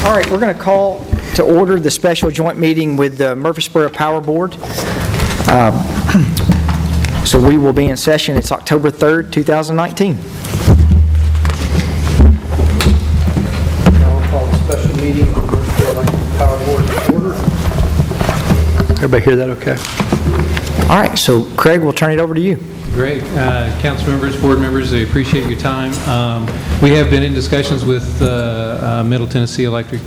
All right, we're going to call to order the special joint meeting with the Murfreesboro Power Board. So we will be in session. It's October 3rd, 2019. Now we'll call the special meeting of the Murfreesboro Electric Power Board to order. Everybody hear that okay? All right, so Craig, we'll turn it over to you. Great. Council members, board members, I appreciate your time. We have been in discussions with Middle Tennessee Electric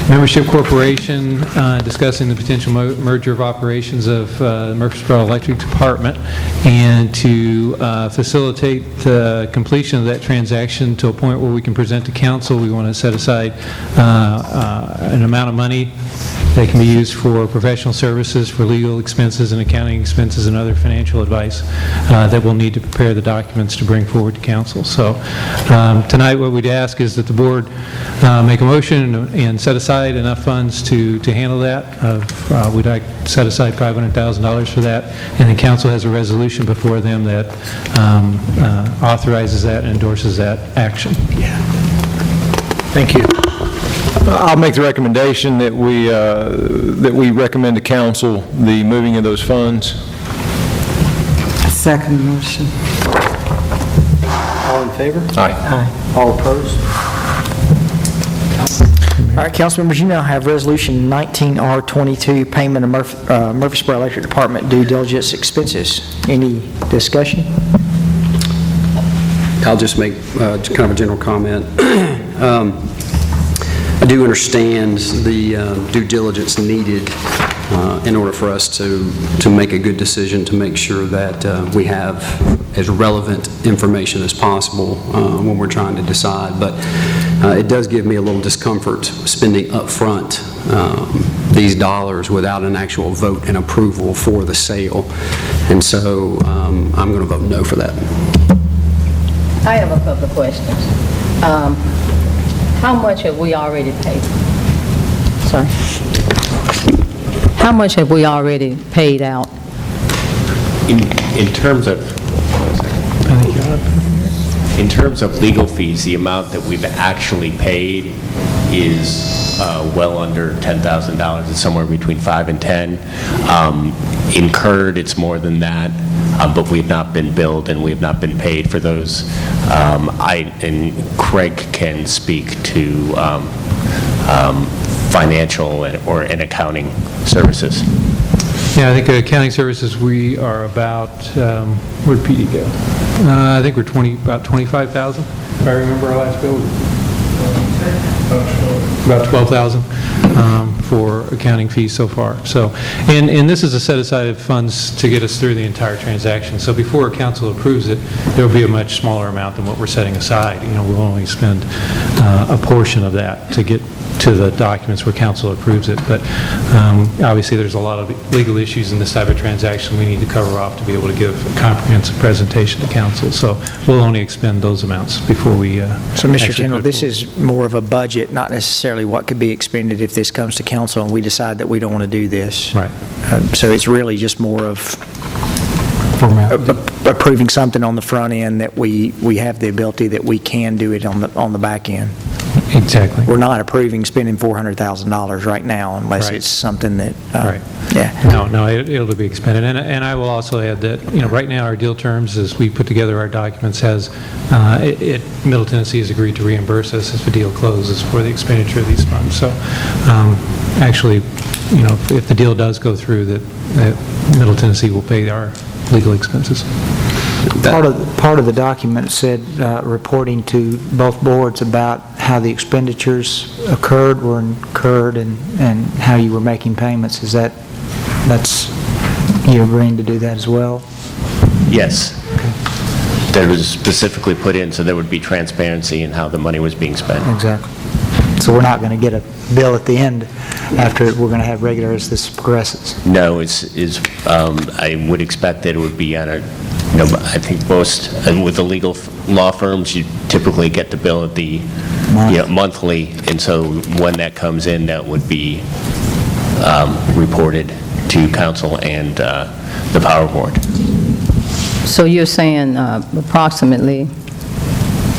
Membership Corporation discussing the potential merger of operations of Murfreesboro Electric Department, and to facilitate the completion of that transaction to a point where we can present to council, we want to set aside an amount of money that can be used for professional services, for legal expenses and accounting expenses and other financial advice that we'll need to prepare the documents to bring forward to council. So tonight what we'd ask is that the board make a motion and set aside enough funds to handle that. We'd like to set aside $500,000 for that, and the council has a resolution before them that authorizes that and endorses that action. Thank you. I'll make the recommendation that we recommend to council the moving of those funds. Second motion. All in favor? Aye. All opposed? All right, council members, you now have Resolution 19R22, payment of Murfreesboro Electric Department due diligence expenses. Any discussion? I'll just make kind of a general comment. I do understand the due diligence needed in order for us to make a good decision, to make sure that we have as relevant information as possible when we're trying to decide. But it does give me a little discomfort spending up front these dollars without an actual vote and approval for the sale. And so I'm going to vote no for that. I have a couple of questions. How much have we already paid? Sorry. How much have we already paid out? In terms of legal fees, the amount that we've actually paid is well under $10,000. It's somewhere between 5 and 10. Incurred, it's more than that, but we've not been billed and we've not been paid for those. And Craig can speak to financial and accounting services. Yeah, I think accounting services, we are about, where'd PD go? I think we're about 25,000, if I remember our last bill. About 12,000 for accounting fees so far. So, and this is a set aside of funds to get us through the entire transaction. So before council approves it, there will be a much smaller amount than what we're setting aside. You know, we'll only spend a portion of that to get to the documents where council approves it. But obviously there's a lot of legal issues in this type of transaction we need to cover off to be able to give a comprehensive presentation to council. So we'll only expend those amounts before we So, Mr. General, this is more of a budget, not necessarily what could be expended if this comes to council and we decide that we don't want to do this. Right. So it's really just more of formality. approving something on the front end that we have the ability that we can do it on the back end. Exactly. We're not approving spending $400,000 right now unless Right. it's something that, Right. yeah. No, it'll be expended. And I will also add that, you know, right now our deal terms, as we put together our documents, has, Middle Tennessee has agreed to reimburse us if the deal closes for the expenditure of these funds. So actually, you know, if the deal does go through, that Middle Tennessee will pay our legal expenses. Part of the document said reporting to both boards about how the expenditures were incurred, and how you were making payments. That's you agreeing to do that as well? Yes. That was specifically put in so there would be transparency in how the money was being spent. Exactly. So we're not going to get a bill at the end after we're going to have regular as this progresses. No, I would expect that it would be on a, you know, I think most, and with the legal law firms, you typically get the bill at the monthly, and so when that comes in, that would be reported to council and the power board. So you're saying approximately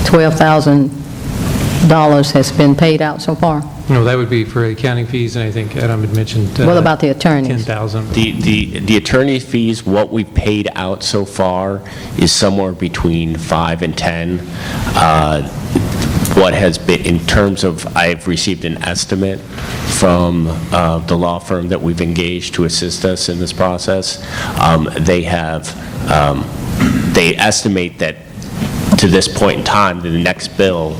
$12,000 has been paid out so far? No, that would be for accounting fees, and I think Adam had mentioned... What about the attorneys? 10,000. The attorney fees, what we've paid out so far is somewhere between 5 and 10. What has been, in terms of, I've received an estimate from the law firm that we've engaged to assist us in this process. They estimate that to this point in time, the next bill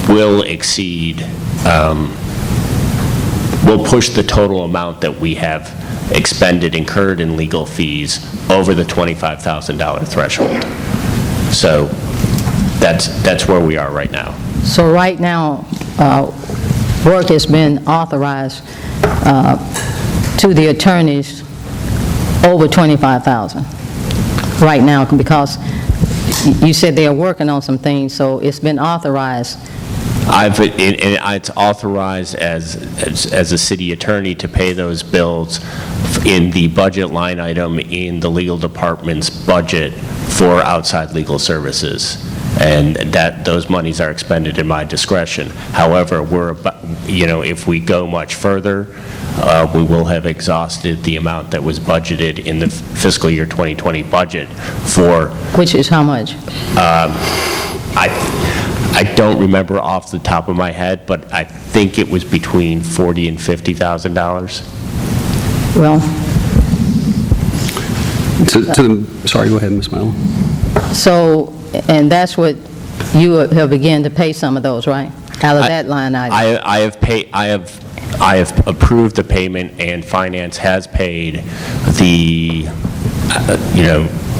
will exceed, will push the total amount that we have incurred in legal fees over the $25,000 threshold. So that's where we are right now. So right now, work has been authorized to the attorneys over $25,000 right now, because you said they are working on some things, so it's been authorized. It's authorized as a city attorney to pay those bills in the budget line item in the legal department's budget for outside legal services. And those monies are expended in my discretion. However, if we go much further, we will have exhausted the amount that was budgeted in the fiscal year 2020 budget for... Which is how much? I don't remember off the top of my head, but I think it was between $40,000 and $50,000. Well, Sorry, go ahead, Ms. Mellon. so, and that's what you have begun to pay some of those, right? Out of that line item? I have approved the payment, and finance has paid the,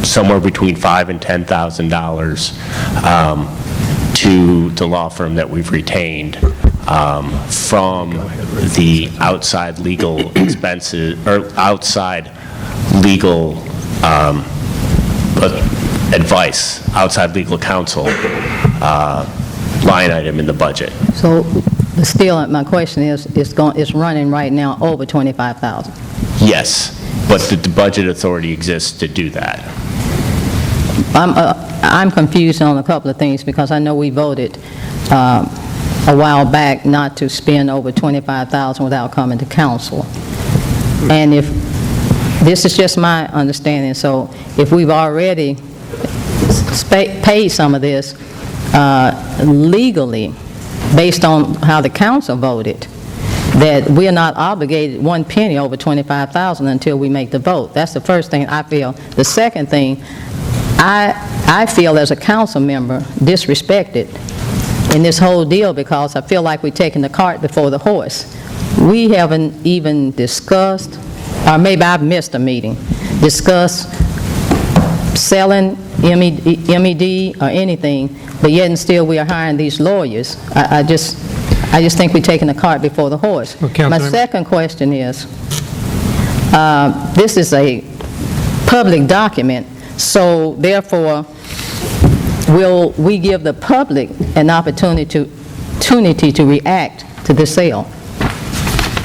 somewhere between $5,000 and $10,000 to the law firm that we've retained from the outside legal expenses, or outside legal advice, outside legal counsel line item in the budget. So, still, my question is, it's running right now over $25,000? Yes, but the budget authority exists to do that. I'm confused on a couple of things, because I know we voted a while back not to spend over $25,000 without coming to council. And if, this is just my understanding, so if we've already paid some of this legally, based on how the council voted, that we are not obligated one penny over $25,000 until we make the vote. That's the first thing I feel. The second thing, I feel as a council member disrespected in this whole deal, because I feel like we're taking the cart before the horse. We haven't even discussed, or maybe I've missed a meeting, discussed selling MED or anything, but yet and still we are hiring these lawyers. I just think we're taking the cart before the horse. Well, My second question is, this is a public document, so therefore, will we give the public an opportunity to react to this sale?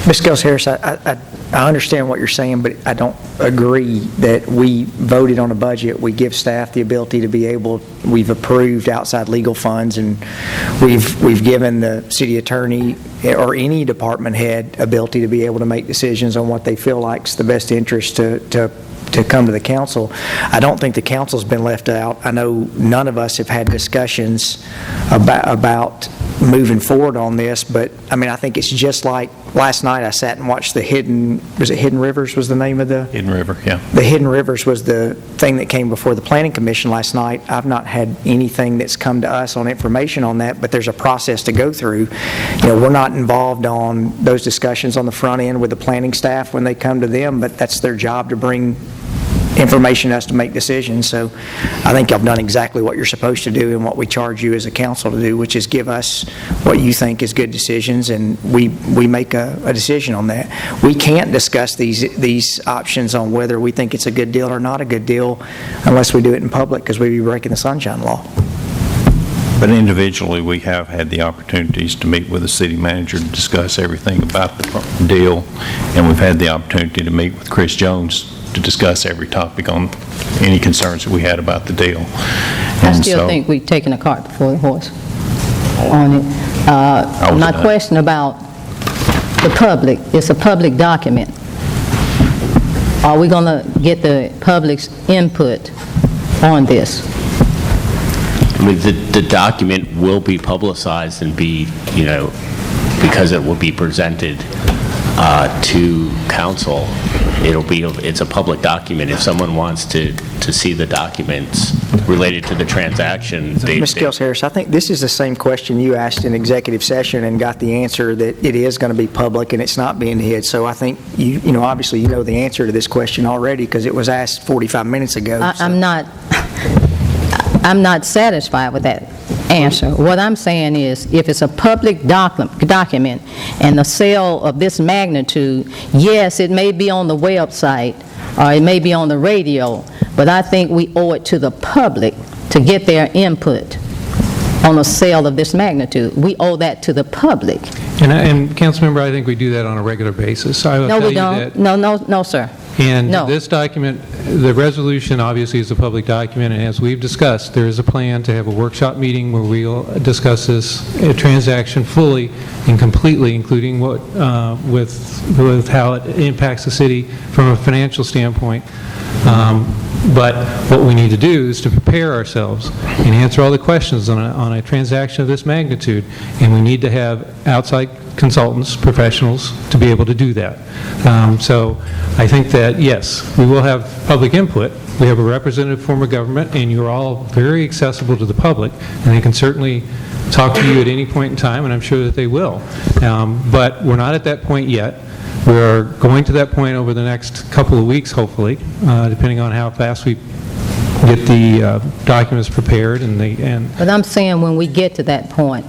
Ms. Scales Harris, I understand what you're saying, but I don't agree that we voted on a budget. We give staff the ability to be able, we've approved outside legal funds, and we've given the city attorney or any department head ability to be able to make decisions on what they feel like's the best interest to come to the council. I don't think the council's been left out. I know none of us have had discussions about moving forward on this, but I mean, I think it's just like last night I sat and watched the Hidden Rivers was the name of the? Hidden River, yeah. The Hidden Rivers was the thing that came before the Planning Commission last night. I've not had anything that's come to us on information on that, but there's a process to go through. We're not involved on those discussions on the front end with the planning staff when they come to them, but that's their job to bring information to us to make decisions. So I think y'all done exactly what you're supposed to do and what we charge you as a council to do, which is give us what you think is good decisions, and we make a decision on that. We can't discuss these options on whether we think it's a good deal or not a good deal unless we do it in public, because we'd be breaking the Sunshine Law. But individually, we have had the opportunities to meet with the city manager to discuss everything about the deal, and we've had the opportunity to meet with Chris Jones to discuss every topic on any concerns that we had about the deal. I And still so- think we've taken a cart before the horse on it. My question about the public, it's a public document. Are we going to get the public's input on this? I mean, the document will be publicized and be, because it will be presented to council, it's a public document. If someone wants to see the documents related to the transaction, Ms. Gels Harris, I think this is the same question you asked in executive session and got the answer that it is going to be public and it's not being hid. So I think, obviously you know the answer to this question already because it was asked 45 minutes ago. so- I'm not satisfied with that answer. What I'm saying is, if it's a public document and the sale of this magnitude, yes, it may be on the website or it may be on the radio, but I think we owe it to the public to get their input on a sale of this magnitude. We owe that to the public. And Councilmember, I think we do that on a regular basis. I will No, tell we you that- don't. No, sir. And No. this document, the resolution obviously is a public document, and as we've discussed, there is a plan to have a workshop meeting where we'll discuss this transaction fully and completely, including with how it impacts the city from a financial standpoint. But what we need to do is to prepare ourselves and answer all the questions on a transaction of this magnitude, and we need to have outside consultants, professionals, to be able to do that. So I think that, yes, we will have public input. We have a representative form of government, and you're all very accessible to the public, and they can certainly talk to you at any point in time, and I'm sure that they will. But we're not at that point yet. We're going to that point over the next couple of weeks, hopefully, depending on how fast we get the documents prepared and But I'm saying when we get to that point,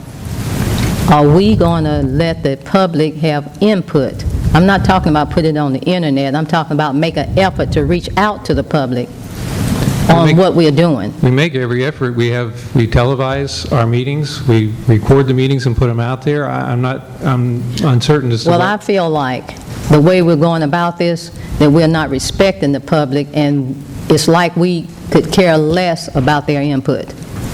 are we going to let the public have input? I'm not talking about putting it on the internet. I'm talking about make an effort to reach out to the public on what we're doing. we make every effort. We televise our meetings, we record the meetings and put them out there. I'm uncertain as to Well, I feel like the way we're going about this, that we're not respecting the public, and it's like we could care less about their input.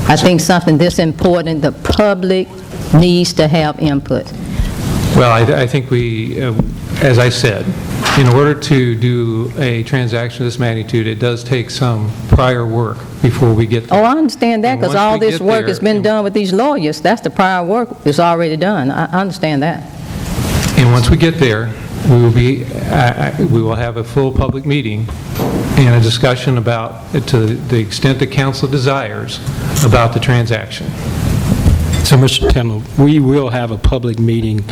I think something this important, the public needs to have input. Well, I think we, as I said, in order to do a transaction of this magnitude, it does take some prior work before we get there. Oh, I understand that, And because once all we this get work there, has been done with these lawyers. That's the prior work is already done. I understand that. And once we get there, we will have a full public meeting and a discussion about, to the extent that council desires, about the transaction. So, Mr. Tindall, we will have a public meeting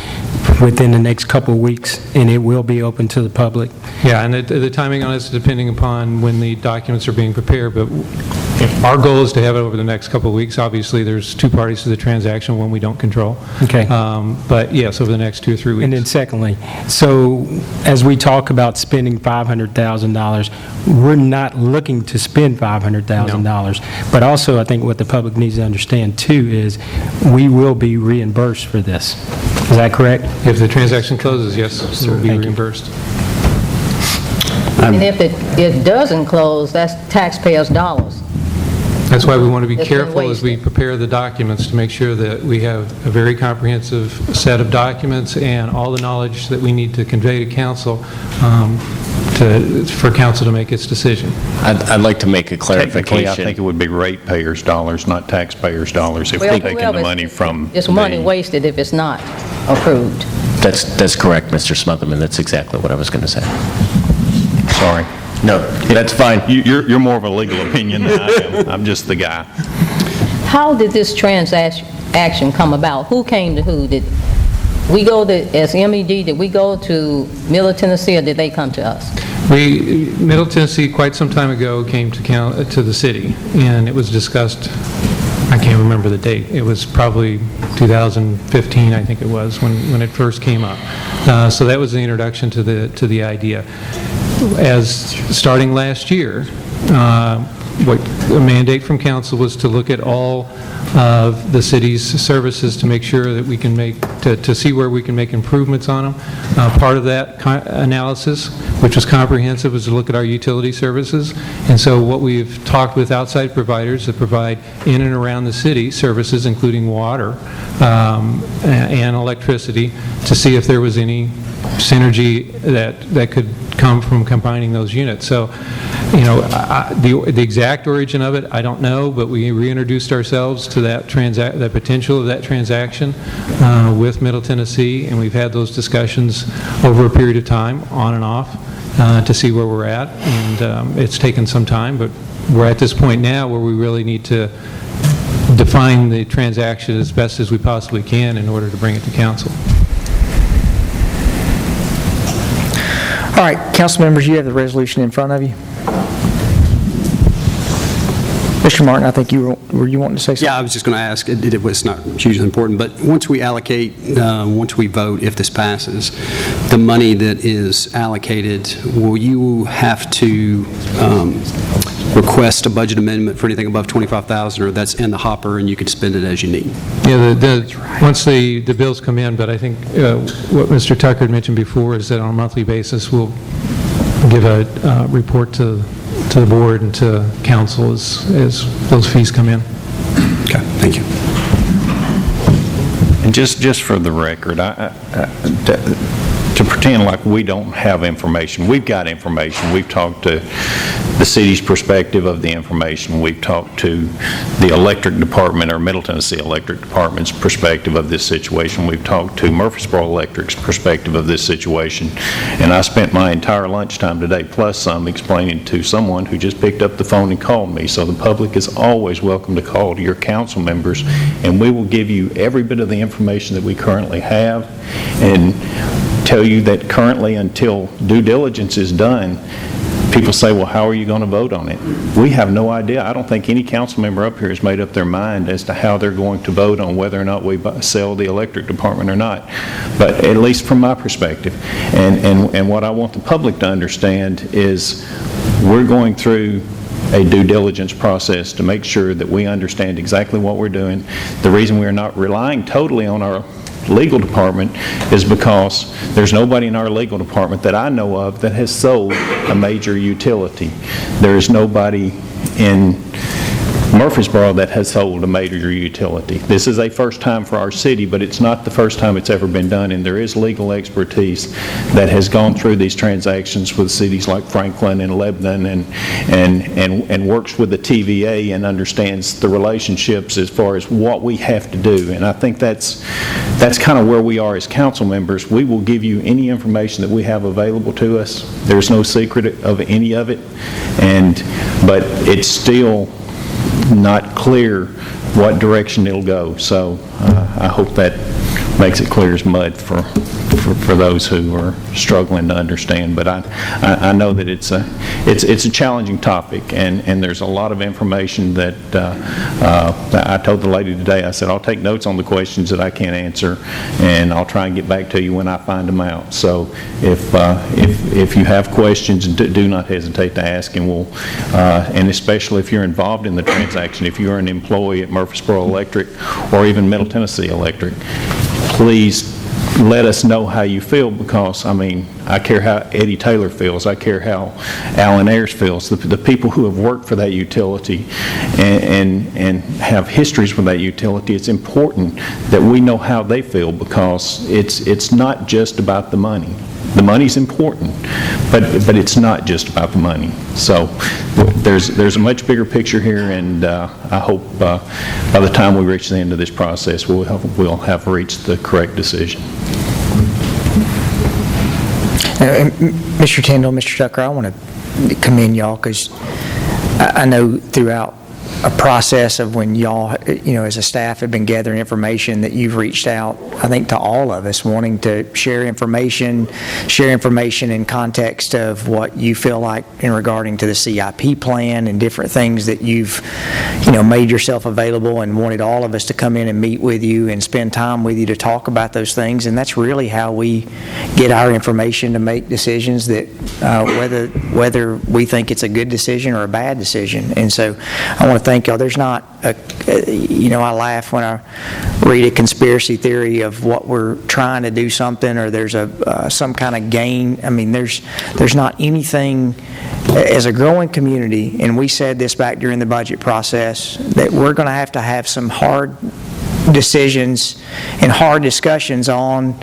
within the next couple of weeks, and it will be open to the public. Yeah, and the timing on this is depending upon when the documents are being prepared, but our goal is to have it over the next couple of weeks. Obviously, there's two parties to the transaction, one we don't control. Okay. But yes, over the next 2 or 3 weeks. And then secondly, so as we talk about spending $500,000, we're not looking to spend $500,000. But also, I think what the public needs to understand, too, is we will be reimbursed for this. Is that correct? If the transaction closes, yes, it will be Thank you. reimbursed. And if it doesn't close, that's taxpayers' dollars. That's why we want to be It's been careful as we wasted. prepare the documents to make sure that we have a very comprehensive set of documents and all the knowledge that we need to convey to council for council to make its decision. I'd like to make a Technically, I clarification. think it would be ratepayers' dollars, not taxpayers' dollars, if Well, we're taking the whoever- money from It's money the- wasted if it's not approved. That's correct, Mr. Smotherman. That's exactly what I was going to say. Sorry. No, that's fine. You're more of a legal opinion than I am. I'm just the guy. How did this transaction come about? Who came to who? Did we go to, as MED, did we go to Middle Tennessee, or did they come to us? Middle Tennessee, quite some time ago, came to the city, and it was discussed, I can't remember the date, it was probably 2015, I think it was, when it first came up. So that was the introduction to the idea. As starting last year, what a mandate from council was to look at all of the city's services to make sure that we can to see where we can make improvements on them. Part of that analysis, which was comprehensive, was to look at our utility services. And so what we've talked with outside providers that provide in and around the city services, including water and electricity, to see if there was any synergy that could come from combining those units. So, the exact origin of it, I don't know, but we reintroduced ourselves to that the potential of that transaction with Middle Tennessee, and we've had those discussions over a period of time, on and off, to see where we're at. And it's taken some time, but we're at this point now where we really need to define the transaction as best as we possibly can in order to bring it to council. All right, council members, you have the resolution in front of you. Mr. Martin, I think were you wanting to say something? Yeah, I was just going to ask, it was not hugely important, but once we allocate, once we vote, if this passes, the money that is allocated, will you have to request a budget amendment for anything above $25,000, or that's in the hopper and you could spend it as you need? Yeah, once the bills come in, but I think what Mr. Tucker had mentioned before is that on a monthly basis, we'll give a report to the board and to council as those fees come in. Okay, thank you. And just for the record, to pretend like we don't have information, we've got information. We've talked to the city's perspective of the information. We've talked to the electric department, or Middle Tennessee Electric Department's perspective of this situation. We've talked to Murfreesboro Electric's perspective of this situation. And I spent my entire lunchtime today, plus some, explaining to someone who just picked up the phone and called me. So the public is always welcome to call to your council members, and we will give you every bit of the information that we currently have, and tell you that currently, until due diligence is done, people say, well, how are you going to vote on it? We have no idea. I don't think any council member up here has made up their mind as to how they're going to vote on whether or not we sell the electric department or not. But at least from my perspective, and what I want the public to understand is we're going through a due diligence process to make sure that we understand exactly what we're doing. The reason we're not relying totally on our legal department is because there's nobody in our legal department that I know of that has sold a major utility. There is nobody in Murfreesboro that has sold a major utility. This is a first time for our city, but it's not the first time it's ever been done, and there is legal expertise that has gone through these transactions with cities like Franklin and Lebanon and works with the TVA and understands the relationships as far as what we have to do. And I think that's kind of where we are as council members. We will give you any information that we have available to us. There's no secret of any of it, but it's still not clear what direction it'll go. So I hope that makes it clear as mud for those who are struggling to understand. But I know that it's a challenging topic, and there's a lot of information that I told the lady today. I said, I'll take notes on the questions that I can't answer, and I'll try and get back to you when I find them out. So if you have questions, do not hesitate to ask, and we'll and especially if you're involved in the transaction, if you're an employee at Murfreesboro Electric or even Middle Tennessee Electric, please let us know how you feel, because, I mean, I care how Eddie Taylor feels. I care how Alan Ayers feels. The people who have worked for that utility and have histories with that utility, it's important that we know how they feel, because it's not just about the money. The money's important, but it's not just about the money. So there's a much bigger picture here, and I hope by the time we reach the end of this process, we'll have reached the correct decision. Mr. Tyndall, Mr. Tucker, I want to commend y'all, because I know throughout a process of when y'all, as a staff have been gathering information, that you've reached out, I think, to all of us wanting to share information in context of what you feel like in regarding to the CIP plan and different things that you've, made yourself available and wanted all of us to come in and meet with you and spend time with you to talk about those things. And that's really how we get our information to make decisions that whether we think it's a good decision or a bad decision. And so I want to thank y'all. There's not I laugh when I read a conspiracy theory of what we're trying to do something, or there's some kind of gain. I mean, there's not anything. As a growing community, and we said this back during the budget process, that we're going to have some hard decisions and hard discussions on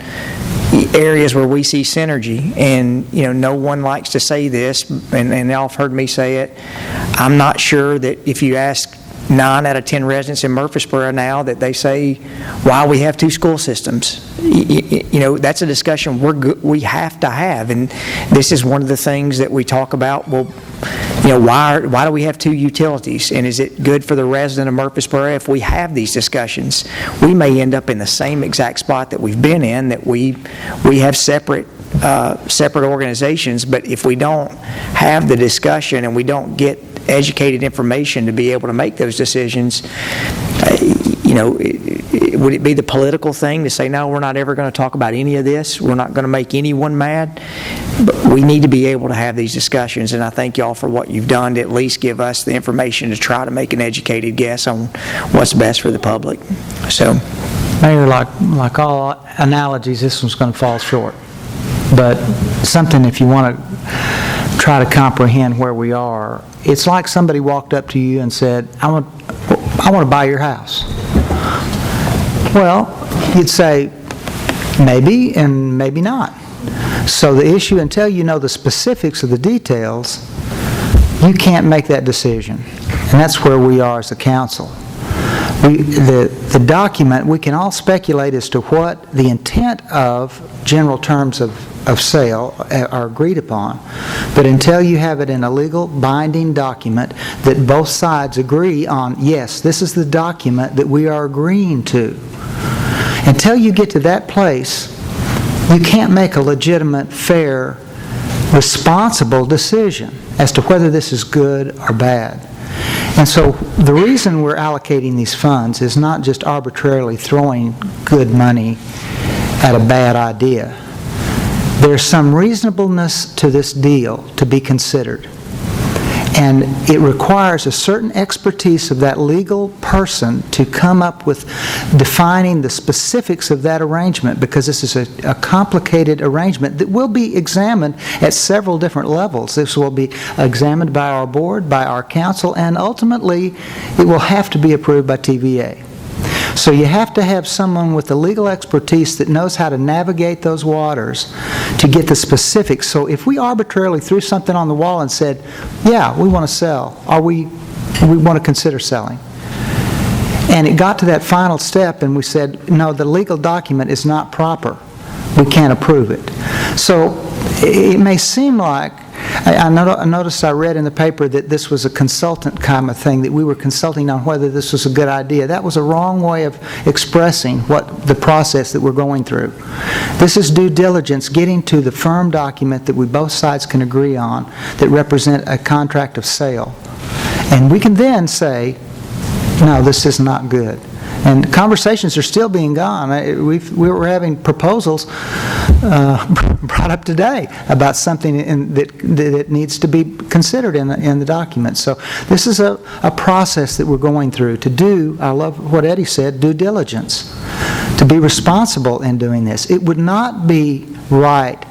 areas where we see synergy. And, no one likes to say this, and y'all have heard me say it. I'm not sure that if you ask 9 out of 10 residents in Murfreesboro now that they say, why we have 2 school systems. That's a discussion we have to have. And this is one of the things that we talk about. Well, why do we have 2 utilities? And is it good for the resident of Murfreesboro if we have these discussions? We may end up in the same exact spot that we've been in, that we have separate organizations, but if we don't have the discussion and we don't get educated information to be able to make those decisions, would it be the political thing to say, no, we're not ever going to talk about any of this, we're not going to make anyone mad? But we need to be able to have these discussions, and I thank y'all for what you've done to at least give us the information to try to make an educated guess on what's best for the public. So, Mayor, like all analogies, this one's going to fall short. But something, if you want to try to comprehend where we are, it's like somebody walked up to you and said, I want to buy your house. Well, you'd say, maybe and maybe not. So the issue, until you know the specifics of the details, you can't make that decision. And that's where we are as a council. The document, we can all speculate as to what the intent of general terms of sale are agreed upon, but until you have it in a legal binding document that both sides agree on, yes, this is the document that we are agreeing to, until you get to that place, you can't make a legitimate, fair, responsible decision as to whether this is good or bad. And so the reason we're allocating these funds is not just arbitrarily throwing good money at a bad idea. There's some reasonableness to this deal to be considered. And it requires a certain expertise of that legal person to come up with defining the specifics of that arrangement, because this is a complicated arrangement that will be examined at several different levels. This will be examined by our board, by our council, and ultimately it will have to be approved by TVA. So you have to have someone with the legal expertise that knows how to navigate those waters to get the specifics. So if we arbitrarily threw something on the wall and said, yeah, we want to sell, or we want to consider selling, and it got to that final step and we said, no, the legal document is not proper, we can't approve it. So it may seem like, I noticed, I read in the paper that this was a consultant kind of thing, that we were consulting on whether this was a good idea. That was a wrong way of expressing what the process that we're going through. This is due diligence, getting to the firm document that we both sides can agree on that represent a contract of sale. And we can then say, no, this is not good. And conversations are still being gone. We were having proposals brought up today about something that needs to be considered in the document. So this is a process that we're going through to do, I love what Eddie said, due diligence, to be responsible in doing this. It would not be right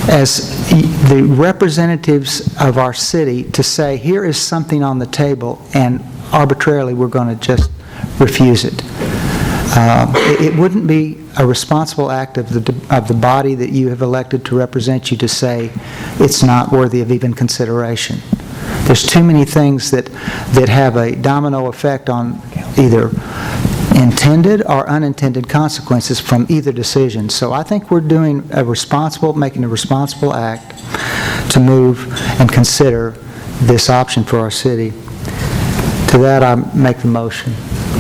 as the representatives of our city to say, here is something on the table, and arbitrarily we're going to just refuse it. It wouldn't be a responsible act of the body that you have elected to represent you to say it's not worthy of even consideration. There's too many things that have a domino effect on either intended or unintended consequences from either decision. So I think we're making a responsible act to move and consider this option for our city. To that, I make the motion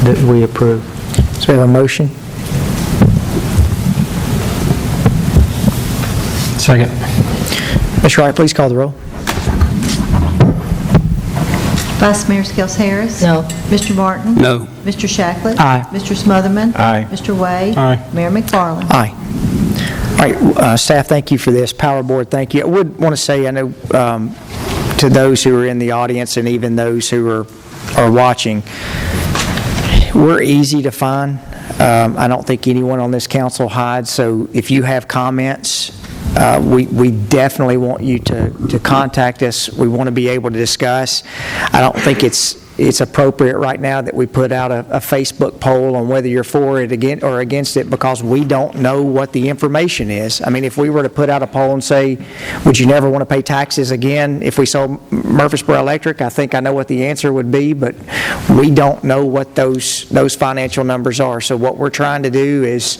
that we approve. So we have a motion? Second. Ms. Wright, please call the roll. Vice Mayor Skels Harris. No. Mr. Martin. No. Mr. Shacklett. Aye. Mr. Smotherman. Aye. Mr. Wade. Aye. Mayor McFarland. Aye. All right, staff, thank you for this. Power Board, thank you. I would want to say, I know to those who are in the audience and even those who are are watching, we're easy to find. I don't think anyone on this council hides, so if you have comments, we definitely want you to contact us. We want to be able to discuss. I don't think it's appropriate right now that we put out a Facebook poll on whether you're for it or against it, because we don't know what the information is. I mean, if we were to put out a poll and say, would you never want to pay taxes again if we sold Murfreesboro Electric, I think I know what the answer would be, but we don't know what those financial numbers are. So what we're trying to do is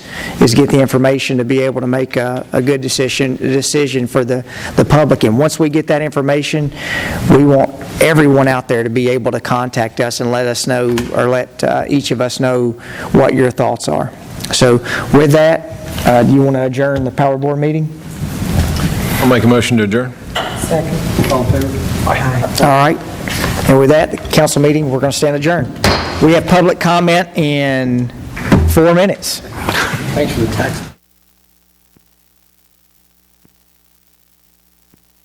get the information to be able to make a good decision for the public. And once we get that information, we want everyone out there to be able to contact us and let us know, or let each of us know what your thoughts are. So with that, do you want to adjourn the Power Board meeting? I'll make a motion to adjourn. All in favor? All right. And with that, the council meeting, we're going to stand adjourned. We have public comment in 4 minutes. Thanks for the tax.